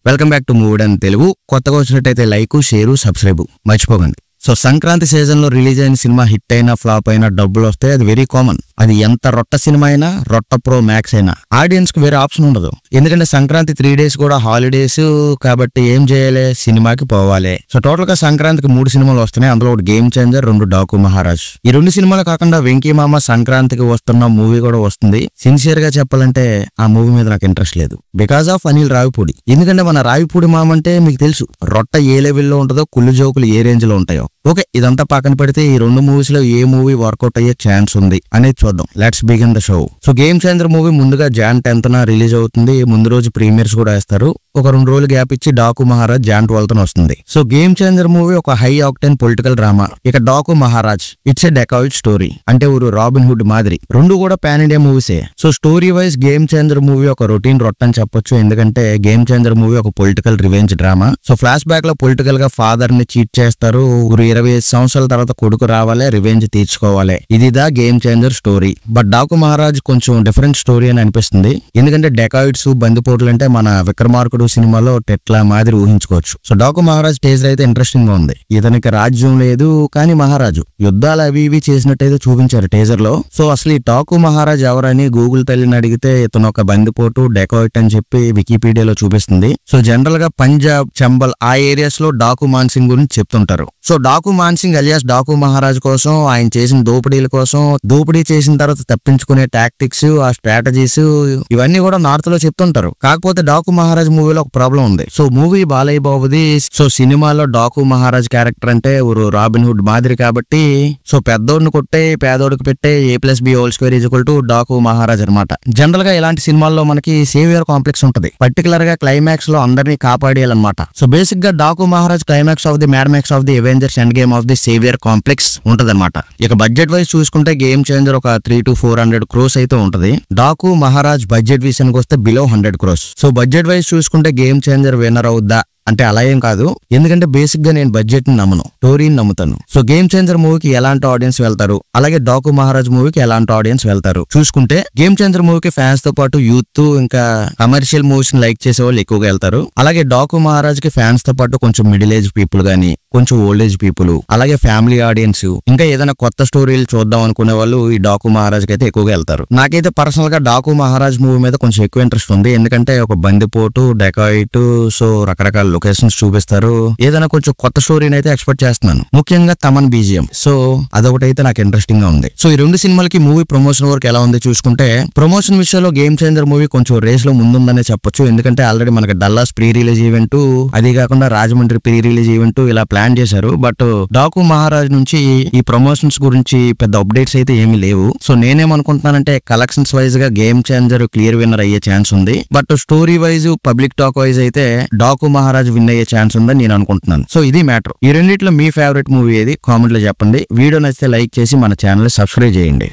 Welcome back to movie and Telugu. కొత్తగా వచ్చినట్టయితే like, share, subscribe మర్చిపోకండి. సో సంక్రాంతి సీజన్ లో రిలీజ్ అయిన సినిమా హిట్ అయినా ఫ్లాప్ అయినా డబ్బులు వస్తాయి, అది వెరీ కామన్. అది ఎంత రొట్ట సినిమా అయినా, రొట్ట ప్రో మ్యాక్స్ అయినా ఆడియన్స్ కు వేరే ఆప్షన్ ఉండదు. ఎందుకంటే సంక్రాంతి 3 days కూడా హాలిడేస్ కాబట్టి ఏం చేయాలి, సినిమాకి పోవాలి. సో టోటల్ గా సంక్రాంతికి 3 సినిమాలు వస్తున్నాయి. అందులో ఒకటి గేమ్ చేంజర్, 2 డాకు మహారాజ్. ఈ 2 సినిమాలు కాకుండా వెంకీ మామ సంక్రాంతికి వస్తున్న మూవీ కూడా వస్తుంది. సిన్సియర్ గా చెప్పాలంటే ఆ మూవీ మీద నాకు ఇంట్రెస్ట్ లేదు, బికాస్ ఆఫ్ అనిల్ రావిపూడి. ఎందుకంటే మన రావిపూడి మామ అంటే మీకు తెలుసు, రొట్ట ఏ లెవెల్లో ఉంటుందో, కుళ్ళు జోకులు ఏ రేంజ్ లో ఉంటాయో. ఓకే, ఇదంతా పక్కన పెడితే ఈ 2 మూవీస్ లో ఏ మూవీ వర్కౌట్ అయ్యే ఛాన్స్ ఉంది అనేది చూద్దాం. Let's begin the show. So game changer movie ముందుగా Jan 10th రిలీజ్ అవుతుంది. ముందు రోజు ప్రీమియర్స్ కూడా వేస్తారు. ఒక 2 రోజులు గ్యాప్ ఇచ్చి డాకు మహారాజ్ Jan 12th వస్తుంది. సో గేమ్ చేంజర్ మూవీ ఒక హై ఆక్టెన్ పొలిటికల్ డ్రామా. ఇక Daku Maharaj it's a dacoit story, అంటే ఊరు రాబిన్ హుడ్ మాదిరి. 2 కూడా పాన్ ఇండియా మూవీసే. So story wise game changer movie ఒక రొటీన్ రొట్ట అని చెప్పొచ్చు. ఎందుకంటే గేమ్ చేంజర్ మూవీ ఒక political revenge drama. So flash back లో పొలిటికల్ గా ఫాదర్ ని చీట్ చేస్తారు. 25 సంవత్సరాల తర్వాత కొడుకు రావాలి, రివెంజ్ తీర్చుకోవాలి. ఇది the game changer story. But Daaku Maharaj కొంచెం డిఫరెంట్ స్టోరీ అని అనిపిస్తుంది. ఎందుకంటే డెకాయిడ్స్, బందిపోట్లు అంటే మన విక్రమార్కుడు సినిమాలో టెట్లా మాదిరి ఊహించుకోవచ్చు. సో డాకు మహారాజ్ టేజర్ అయితే ఇంట్రెస్టింగ్ గా ఉంది. ఇతనికి రాజ్యం లేదు, కానీ మహారాజు యుద్ధాలు అవి ఇవి చేసినట్టయితే చూపించారు టేజర్ లో. సో అసలు ఈ డాకు మహారాజ్ ఎవరని గూగుల్ తల్లిని అడిగితే ఇతను ఒక బందిపోటు, డెకాయిట్ అని చెప్పి వికీపీడియాలో చూపిస్తుంది. సో జనరల్ గా పంజాబ్, చంబల్ ఆ ఏరియాస్ లో డాకు మాన్సింగ్ గురించి చెప్తుంటారు. సో డాకు మాన్సింగ్ అలియాస్ డాకు మహారాజ్ కోసం, ఆయన చేసిన దోపిడీల కోసం, దోపిడీ చేసిన తర్వాత తప్పించుకునే టాక్టిక్స్, ఆ స్ట్రాటజీస్ ఇవన్నీ కూడా నార్త్ లో చెప్తుంటారు. కాకపోతే డాకు మహారాజ్ మూవీలో ఒక ప్రాబ్లం ఉంది. సో మూవీ బాలయ్య బాబుది. సో సినిమాలో డాకు మహారాజ్ క్యారెక్టర్ అంటే ఊరు రాబిన్ హుడ్ మాదిరి కాబట్టి, సో పెద్దోడిని కొట్టే పేదోడికి పెట్టే A+B² డాకు మహారాజ్ అనమాట. జనరల్ గా ఇలాంటి సినిమాల్లో మనకి సేవియర్ కాంప్లెక్స్ ఉంటది. పర్టికులర్ గా క్లైమాక్స్ లో అందరినీ కాపాడేయాలన్నమాట. సో బేసిక్ గా Daaku Maharaj climax of the mad max of the Avengers end game of the saviour complex ఉంటదన్నమాట. ఇక బడ్జెట్ వైజ్ చూసుకుంటే గేమ్ చేంజర్ ఒక 300 to 400 crores అయితే ఉంటది. డాకు మహారాజ్ బడ్జెట్ విషయానికి వస్తే below 100 crores. So budget wise చూసుకుంటే గేమ్ చేంజర్ విన్నర్ అవుద్దా అంటే అలా ఏం కాదు. ఎందుకంటే బేసిక్ గా నేను బడ్జెట్ ని నమ్మను, స్టోరీని నమ్ముతాను. సో గేమ్ చేంజర్ మూవీకి ఎలాంటి ఆడియన్స్ వెళ్తారు, అలాగే డాకు మహారాజ్ మూవీకి ఎలాంటి ఆడియన్స్ వెళ్తారు చూసుకుంటే, గేమ్ చేంజర్ మూవీకి ఫ్యాన్స్ తో పాటు యూత్ ఇంకా కమర్షియల్ మూవీస్ ని లైక్ చేసే వాళ్ళు ఎక్కువగా వెళ్తారు. అలాగే డాకు మహారాజ్ కి ఫ్యాన్స్ తో పాటు కొంచెం మిడిల్ ఏజ్ పీపుల్ గానీ, కొంచెం ఓల్డ్ ఏజ్ పీపుల్, అలాగే ఫ్యామిలీ ఆడియన్స్, ఇంకా ఏదైనా కొత్త స్టోరీలు చూద్దాం అనుకునే వాళ్ళు ఈ డాకు మహారాజ్ కి అయితే ఎక్కువగా వెళ్తారు. నాకైతే పర్సనల్ గా డాకు మహారాజ్ మూవీ మీద కొంచెం ఎక్కువ ఇంట్రెస్ట్ ఉంది. ఎందుకంటే ఒక బందిపోటు, డెకాయిట్, సో రకరకాల లొకేషన్స్ చూపిస్తారు. ఏదైనా కొంచెం కొత్త స్టోరీని అయితే ఎక్స్పెక్ట్ చేస్తున్నాను, ముఖ్యంగా తమన్ బీజిఎం. సో అదొకటైతే నాకు ఇంట్రెస్టింగ్ గా ఉంది. సో ఈ 2 సినిమాలకి మూవీ ప్రమోషన్ వర్క్ ఎలా ఉంది చూసుకుంటే, ప్రమోషన్ విషయంలో గేమ్ చేంజర్ మూవీ కొంచెం రేస్ లో ముందుందనే చెప్పొచ్చు. ఎందుకంటే ఆల్రెడీ మనకి డల్లాస్ ప్రీ రిలీజ్ ఈవెంట్, అది కాకుండా రాజమండ్రి ప్రీ రిలీజ్ ఈవెంట్ ఇలా ప్లాన్ చేశారు. బట్ డాకు మహారాజ్ నుంచి ఈ ప్రమోషన్స్ గురించి పెద్ద అప్డేట్స్ అయితే ఏమీ లేవు. సో నేనేమనుకుంటున్నానంటే కలెక్షన్స్ వైజ్ గా గేమ్ చేంజర్ క్లియర్ విన్నర్ అయ్యే ఛాన్స్ ఉంది. But story wise, public talk wise అయితే డాకు మహారాజ్ విన్ అయ్యే ఛాన్స్ ఉందని నేను అనుకుంటున్నాను. సో ఇది మ్యాటర్. ఈ రెండిట్లో మీ ఫేవరెట్ మూవీ ఏది కామెంట్ లో చెప్పండి. వీడియో నచ్చితే లైక్ చేసి మన ఛానల్ సబ్స్క్రైబ్ చేయండి.